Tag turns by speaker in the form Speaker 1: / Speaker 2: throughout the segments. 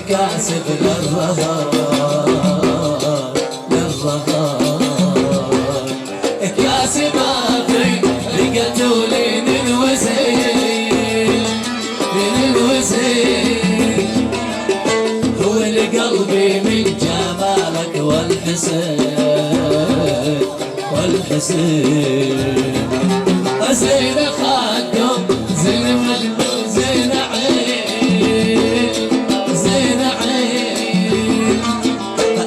Speaker 1: كاسب للرهان للرهان كاسب اخي لقتولين الوزين من الوزين هو لقلبي من جمالك والحسين والحسين زين خدم زين مجنون زين عين زين عين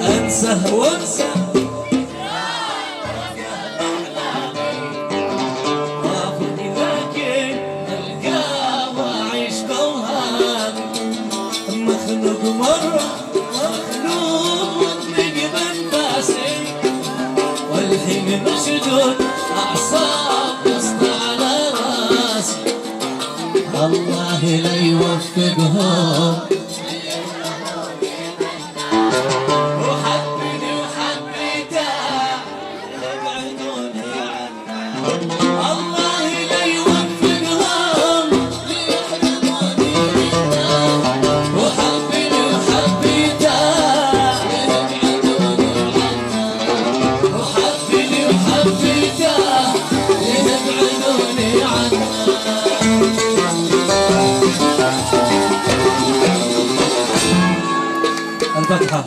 Speaker 1: انسى وانسى وافق لكن القاه واعيش كوهان مخلوق مره مخلوق مطلق بنفاسي والحين مشدود اعصاب الله لا يوفقهم وحبني وحبيته يبعدوني عنه الله لا يوفقهم ليحرموني منه وحبني وحبيته يبعدوني عنه وحبني وحبيته يبعدوني عنه الفتحة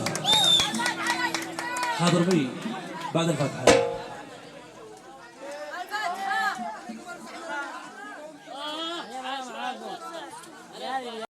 Speaker 1: حاضر بي بعد الفتحة.